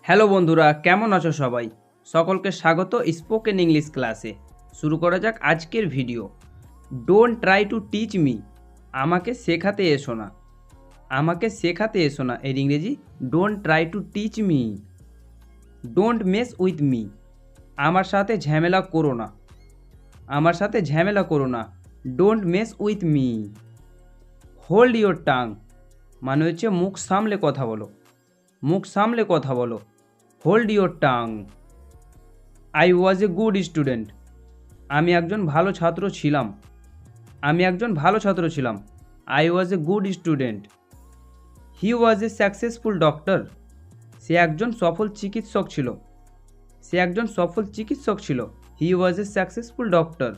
Hello বন্ধুরা, কেমন আছো সবাই? সকলকে স্বাগত স্পোকেন ইংলিশ ক্লাসে। শুরু করা যাক আজকের video. Don't try to teach me. আমাকে শেখাতে এসো না। আমাকে শেখাতে এসো না এর ইংরেজি don't try to teach me. Don't mess with me. আমার সাথে ঝামেলা করো না। আমার সাথে ঝামেলা করো না। Don't mess with me. Hold your tongue মানে হচ্ছে মুখ সামলে কথা বলো। মুখ সামলে কথা বলো। Hold your tongue. I was a good student. আমি একজন ভালো ছাত্র ছিলাম। আমি একজন ভালো ছাত্র ছিলাম। I was a good student. He was a successful doctor. সে একজন সফল চিকিৎসক ছিল। সে একজন সফল চিকিৎসক ছিল। He was a successful doctor.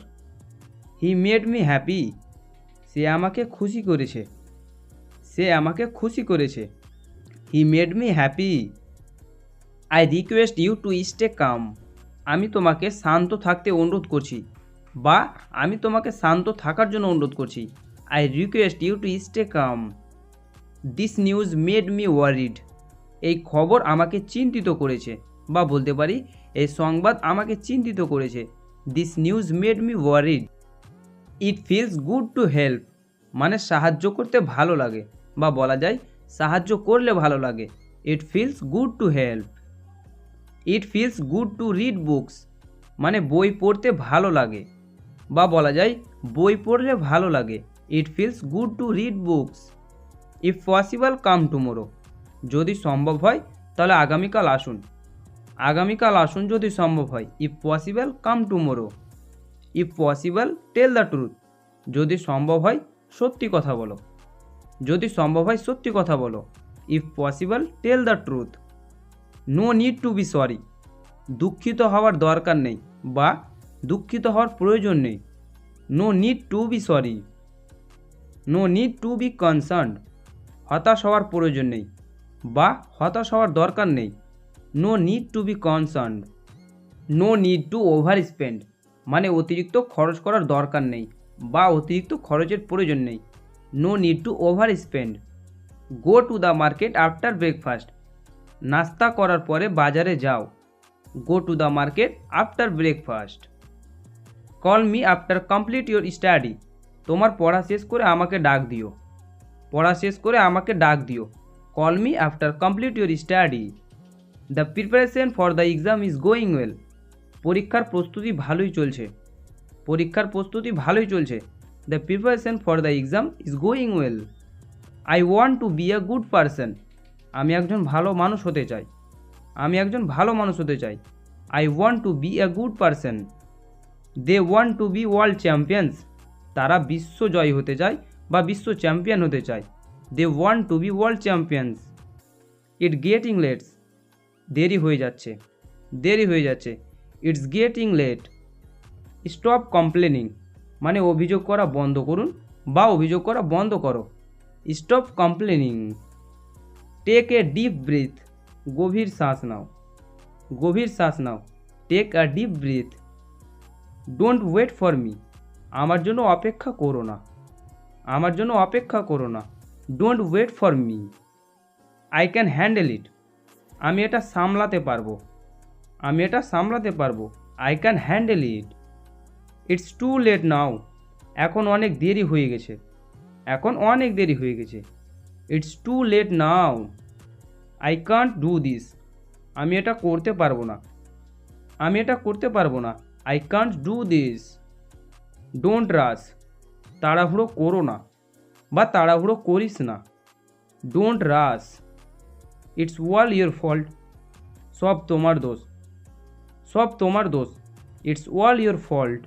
He made me happy. সে আমাকে খুশি করেছে। সে আমাকে খুশি করেছে। He made me happy. I request you to stay calm. আমি তোমাকে শান্ত থাকতে অনুরোধ করছি বা আমি তোমাকে শান্ত থাকার জন্য অনুরোধ করছি। I request you to stay calm. This news made me worried. এই খবর আমাকে চিন্তিত করেছে বা বলতে পারি এই সংবাদ আমাকে চিন্তিত করেছে। This news made me worried. It feels good to help মানে সাহায্য করতে ভালো লাগে বা বলা যায় সাহায্য করলে ভালো লাগে। It feels good to help. It feels good to read books মানে বই পড়তে ভালো লাগে বা বলা যায় বই পড়লে ভালো লাগে। It feels good to read books. If possible come tomorrow. যদি সম্ভব হয় তাহলে আগামীকাল আসুন। আগামীকাল আসুন যদি সম্ভব হয়। If possible come tomorrow. If possible tell the truth. যদি সম্ভব হয় সত্যি কথা বলো। যদি সম্ভব হয় সত্যি কথা বলো। If possible tell the truth. No need to be sorry. দুঃখিত হওয়ার দরকার নেই বা দুঃখিত হওয়ার প্রয়োজন নেই। No need to be sorry. No need to be concerned. হতাশ হওয়ার প্রয়োজন নেই বা হতাশ হওয়ার দরকার নেই। No need to be concerned. No need to over spend মানে অতিরিক্ত খরচ করার দরকার নেই বা অতিরিক্ত খরচের প্রয়োজন নেই। No need to over spend. Go to the market after breakfast. নাস্তা করার পরে বাজারে যাও। Go to the market after breakfast. Call me after complete your study. তোমার পড়া শেষ করে আমাকে ডাক দিও। পড়া শেষ করে আমাকে ডাক দিও। Call me after complete your study. The preparation for the exam is going well. পরীক্ষার প্রস্তুতি ভালোই চলছে। পরীক্ষার প্রস্তুতি ভালোই চলছে। The preparation for the exam is going well. I want to be a good person. আমি একজন ভালো মানুষ হতে চাই। আমি একজন ভালো মানুষ হতে চাই। I want to be a good person. They want to be world champions. তারা বিশ্ব জয়ী হতে চায় বা বিশ্ব চ্যাম্পিয়ন হতে চায়। They want to be world champions. It getting late. দেরি হয়ে যাচ্ছে। দেরি হয়ে যাচ্ছে। It's getting late. Stop complaining মানে অভিযোগ করা বন্ধ করুন বা অভিযোগ করা বন্ধ করো। Stop complaining. Take a deep breath. গভীর শ্বাস নাও। গভীর শ্বাস নাও। Take a deep breath. Don't wait for me. আমার জন্য অপেক্ষা করো না। আমার জন্য অপেক্ষা করো না। Don't wait for me. I can handle it. আমি এটা সামলাতে পারবো। আমি এটা সামলাতে পারবো। I can handle it. It's too late now. এখন অনেক দেরি হয়ে গেছে। এখন অনেক দেরি হয়ে গেছে। It's too late now. I can't do this. আমি এটা করতে পারবো না। আমি এটা করতে পারবো না। I can't do this. Don't rush. তাড়াহুড়ো করো না বা তাড়াহুড়ো করিস না। Don't rush. It's all your fault. সব তোমার দোষ। সব তোমার দোষ। It's all your fault.